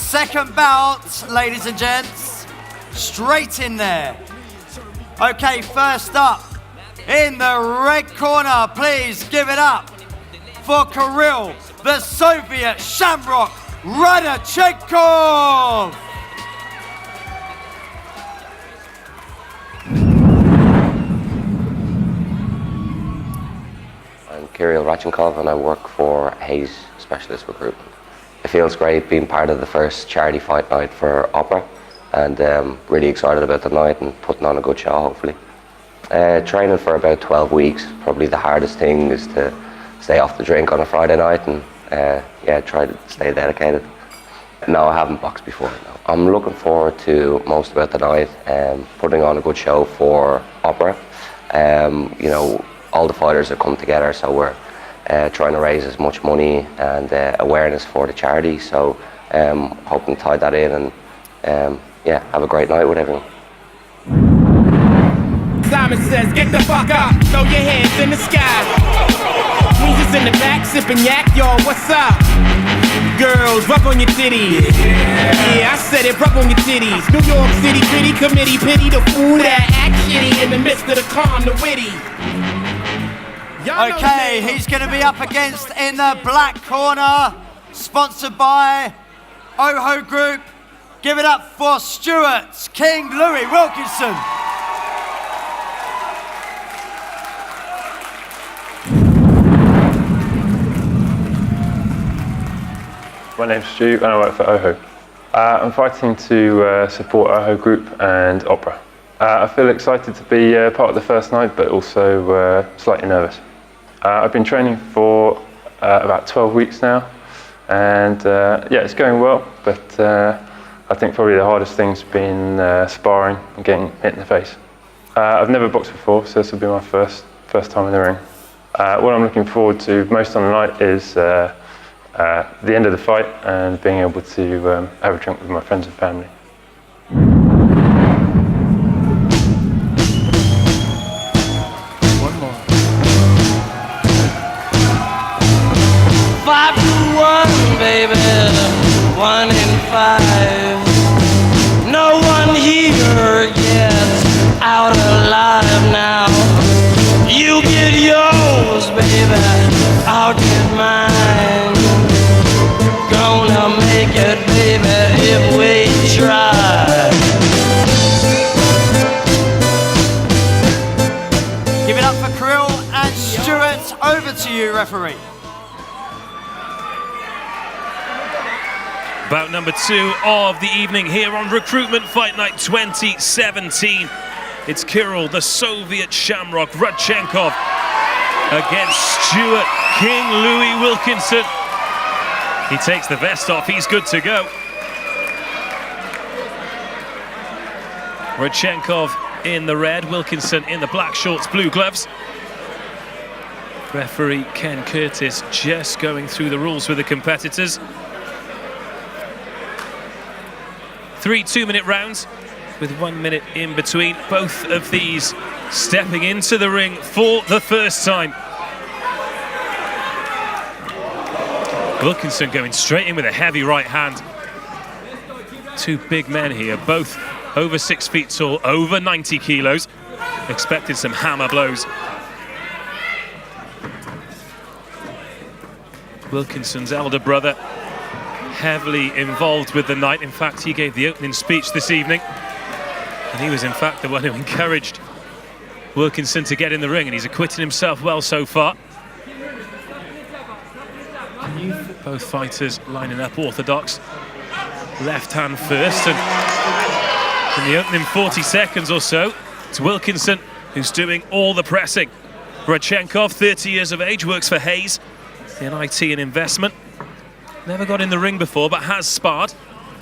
second bout, ladies and gents. Straight in there. Okay, first up, in the red corner, please give it up for Kirill, the Soviet Shamrock Radchenkov. I'm Kirill Radchenkov and I work for Hayes Specialist Recruitment. It feels great being part of the first charity fight night for Opera, and really excited about the night and putting on a good show, hopefully. Training for about 12 weeks. Probably the hardest thing is to stay off the drink on a Friday night and yeah, try to stay dedicated. No, I haven't boxed before. No. I'm looking forward to most about the night, putting on a good show for Opera. You know, all the fighters have come together, so we're trying to raise as much money and awareness for the charity. So hoping to tie that in and yeah, have a great night with everyone. Simon says, get the fuck up, throw your hands in the sky. Weezer's in the back, sipping yak, yo, what's up? Girls, rub on your titties. Yeah, I said it, rub on your titties. New York City Gritty Committee, pity the fool that act shitty in the midst of the calm, the witty. Okay, he's going to be up against in the black corner, sponsored by OHO Group. Give it up for Stuart, King Louis Wilkinson. My name's Stu and I work for OHO. I'm fighting to support OHO Group and Opera. I feel excited to be part of the first night, but also slightly nervous. I've been training for about 12 weeks now, and yeah, it's going well, but I think probably the hardest thing's been sparring and getting hit in the face. I've never boxed before, so this will be my first time in the ring. What I'm looking forward to most on the night is the end of the fight and being able to have a drink with my friends and family. One more. 5 to 1, baby, 1 in 5. No one here gets out alive now. You get yours, baby, I'll get mine. Gonna make it, baby, if we try. Give it up for Kirill and Stuart. Over to you, referee. Bout number 2 of the evening here on Recruitment Fight Night 2017. It's Kirill, the Soviet Shamrock Radchenkov, against Stuart, King Louis Wilkinson. He takes the vest off, he's good to go. Radchenkov in the red, Wilkinson in the black shorts, blue gloves. Referee Ken Curtis just going through the rules with the competitors. 3 2-minute rounds with 1 minute in between. Both of these stepping into the ring for the first time. Wilkinson going straight in with a heavy right hand. Two big men here, both over 6 feet tall, over 90 kilos. Expected some hammer blows. Wilkinson's elder brother, heavily involved with the night. In fact, he gave the opening speech this evening. And he was, in fact, the one who encouraged Wilkinson to get in the ring, and he's acquitted himself well so far. Both fighters lining up orthodox. Left hand first, and in the opening 40 seconds or so, it's Wilkinson who's doing all the pressing. Radchenkov, 30 years of age, works for Hayes in IT and investment. Never got in the ring before, but has sparred.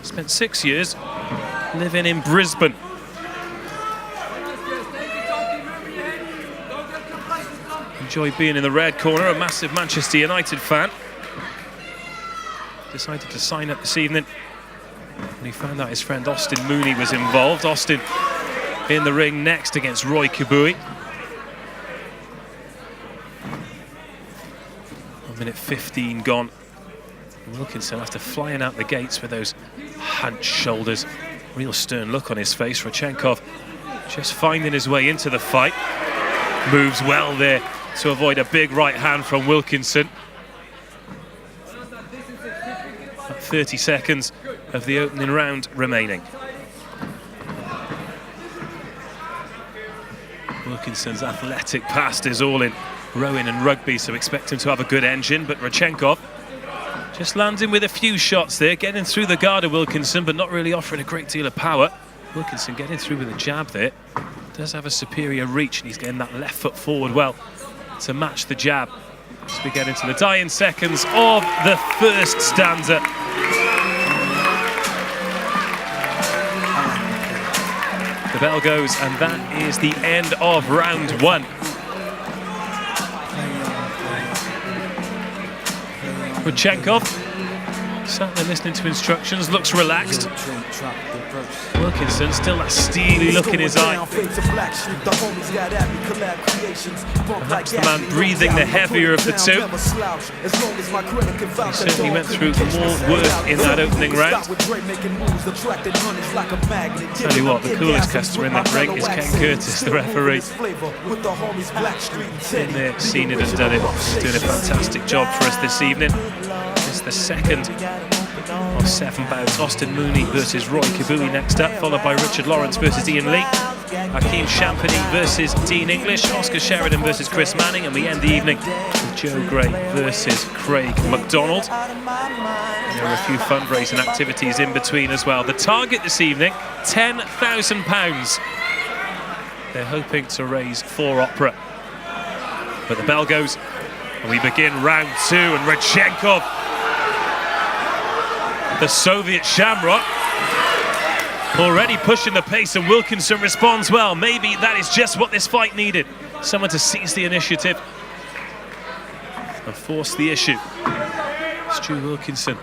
Spent 6 years living in Brisbane. Enjoyed being in the red corner, a massive Manchester United fan. Decided to sign up this evening when he found out his friend Austin Mooney was involved. Austin in the ring next against Roy Kabui. 1 minute 15 gone Wilkinson, after flying out the gates with those hunched shoulders, real stern look on his face. Radchenkov just finding his way into the fight. Moves well there to avoid a big right hand from Wilkinson. 30 seconds of the opening round remaining. Wilkinson's athletic past is all in rowing and rugby, so expect him to have a good engine, but Radchenkov just landing with a few shots there, getting through the guard of Wilkinson, but not really offering a great deal of power. Wilkinson getting through with a jab there. Does have a superior reach, and he's getting that left foot forward well to match the jab. As we get into the dying seconds of the first stanza. The bell goes, and that is the end of round one. Radchenkov sat there listening to instructions, looks relaxed. Wilkinson still that steely look in his eye. Perhaps the man breathing the heavier of the two. He certainly went through more work in that opening round. Tell you what, the coolest customer in that ring is Ken Curtis, the referee. Been there, seen it and done it. Doing a fantastic job for us this evening. It's the second of 7 bouts. Austin Mooney versus Roy Kabui next up, followed by Richard Lawrence versus Ian Lee, Hakeem Champagny versus Dean English, Oscar Sheridan versus Chris Manning, and we end the evening with Joe Gray versus Craig McDonald. And there are a few fundraising activities in between as well. The target this evening, £10,000. They're hoping to raise for Opera. But the bell goes, and we begin round two, and Radchenkov, the Soviet Shamrock, already pushing the pace, and Wilkinson responds well. Maybe that is just what this fight needed. Someone to seize the initiative and force the issue. Stuart Wilkinson,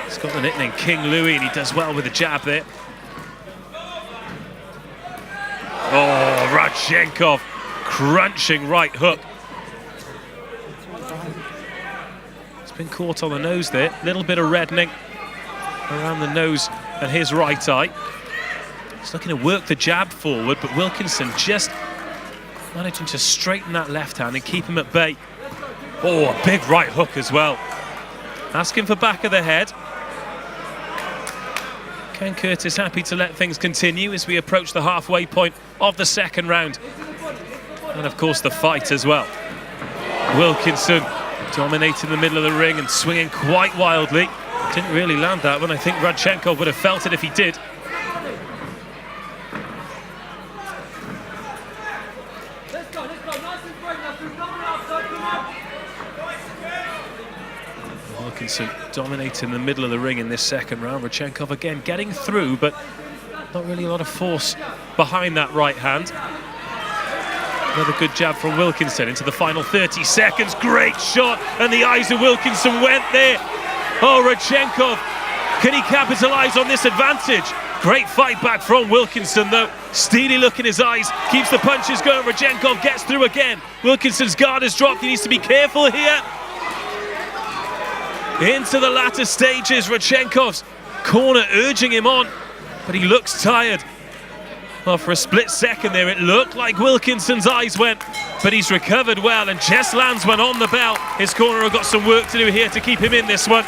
he's got the nickname King Louis, and he does well with the jab there. Oh, Radchenkov, crunching right hook. He's been caught on the nose there, little bit of reddening around the nose and his right eye. He's looking to work the jab forward, but Wilkinson just managing to straighten that left hand and keep him at bay. Oh, a big right hook as well. Asking for back of the head. Ken Curtis happy to let things continue as we approach the halfway point of the second round. And of course the fight as well. Wilkinson dominating the middle of the ring and swinging quite wildly. Didn't really land that one. I think Radchenkov would have felt it if he did. Wilkinson dominating the middle of the ring in this second round. Radchenkov again getting through, but not really a lot of force behind that right hand. Another good jab from Wilkinson into the final 30 seconds. Great shot, and the eyes of Wilkinson went there. Oh, Radchenkov, can he capitalise on this advantage? Great fight back from Wilkinson, though. Steely look in his eyes, keeps the punches going. Radchenkov gets through again. Wilkinson's guard has dropped. He needs to be careful here. Into the latter stages, Radchenkov's corner urging him on, but he looks tired. Well, for a split second there, it looked like Wilkinson's eyes went, but he's recovered well and just lands one on the bell. His corner have got some work to do here to keep him in this one.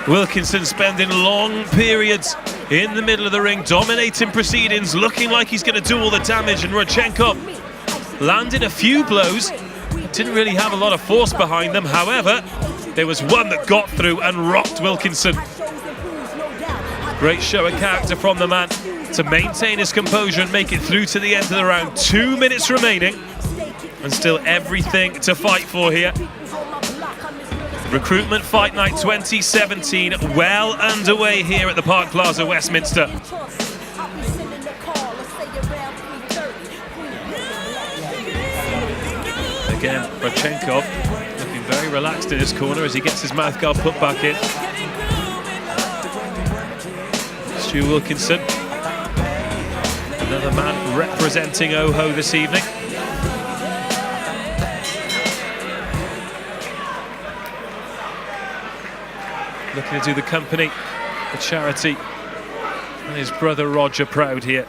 Wilkinson spending long periods in the middle of the ring, dominating proceedings, looking like he's going to do all the damage, and Radchenkov landed a few blows, didn't really have a lot of force behind them. However, there was one that got through and rocked Wilkinson. Great show of character from the man to maintain his composure and make it through to the end of the round. 2 minutes remaining and still everything to fight for here. Recruitment Fight Night 2017 well underway here at the Park Plaza, Westminster. Again, Radchenkov looking very relaxed in his corner as he gets his mouthguard put back in. Stuart Wilkinson, another man representing OHO this evening. looking to do the company, the charity, and his brother Roger proud here.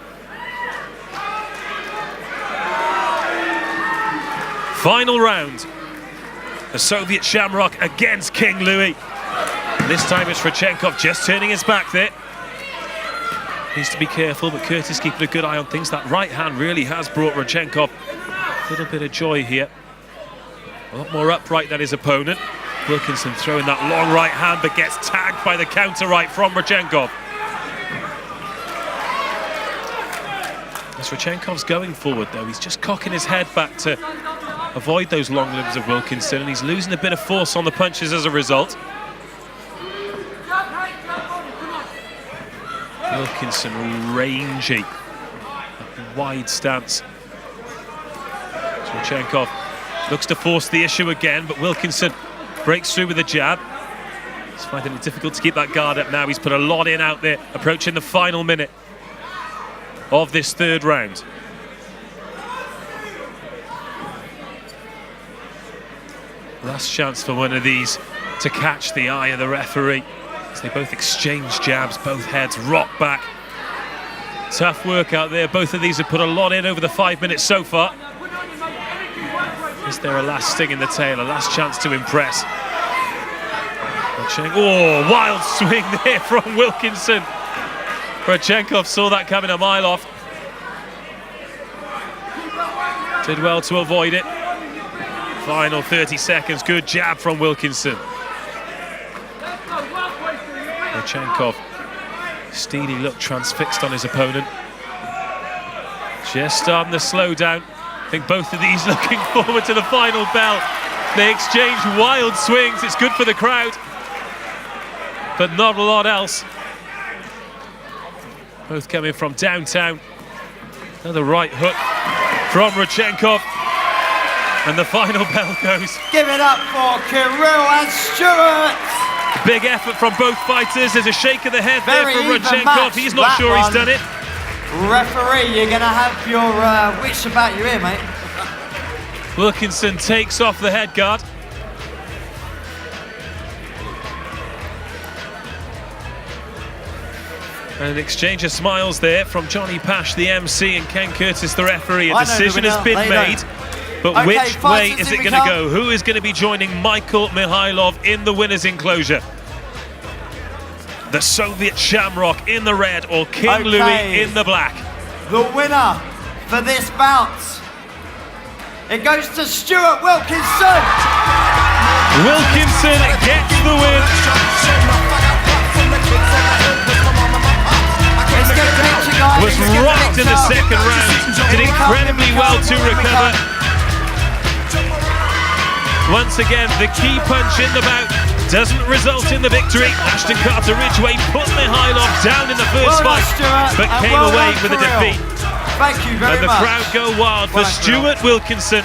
Final round. The Soviet Shamrock against King Louis. This time it's Radchenkov just turning his back there. Needs to be careful, but Curtis keeping a good eye on things. That right hand really has brought Radchenkov a little bit of joy here. A lot more upright than his opponent. Wilkinson throwing that long right hand, but gets tagged by the counter right from Radchenkov. As Radchenkov's going forward though, he's just cocking his head back to avoid those long limbs of Wilkinson, and he's losing a bit of force on the punches as a result. Wilkinson rangy, wide stance. Radchenkov looks to force the issue again, but Wilkinson breaks through with a jab. He's finding it difficult to keep that guard up now. He's put a lot in out there, approaching the final minute of this third round. Last chance for one of these to catch the eye of the referee. As they both exchange jabs, both heads rock back. Tough work out there. Both of these have put a lot in over the 5 minutes so far. Is there a last sting in the tail, a last chance to impress? Oh, wild swing there from Wilkinson. Radchenkov saw that coming a mile off. Did well to avoid it. Final 30 seconds, good jab from Wilkinson. Radchenkov, steely look, transfixed on his opponent. Just starting to slow down. I think both of these looking forward to the final bell. They exchange wild swings. It's good for the crowd, but not a lot else. Both coming from downtown. Another right hook from Radchenkov. And the final bell goes. Give it up for Kirill and Stuart. Big effort from both fighters. There's a shake of the head Very there from even Radchenkov. match, He's not sure he's done it. Referee, you're going to have your wits about you here, mate. Wilkinson takes off the head guard. And an exchange of smiles there from Johnny Pash, the MC, and Ken Curtis, the referee. A decision has been made. But Okay, which way fighters, is here it we going to come. go? Who is going to be joining Michael Mihailov in the winner's enclosure? The Soviet Shamrock in the red or King Louis in the black? The winner for this bout, it goes to Stuart Wilkinson. Wilkinson gets the win. Was rocked in the second round. Did incredibly well to recover. Once again, the key punch in the bout doesn't result in the victory. Ashton Carter Ridgway put Mihailov down in the first fight, but came away with a defeat. Thank you very much. And the crowd go wild for Stuart Wilkinson.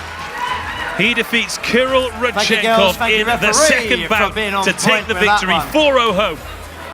He defeats Kirill Radchenkov in the second bout to take the victory 4-0 home.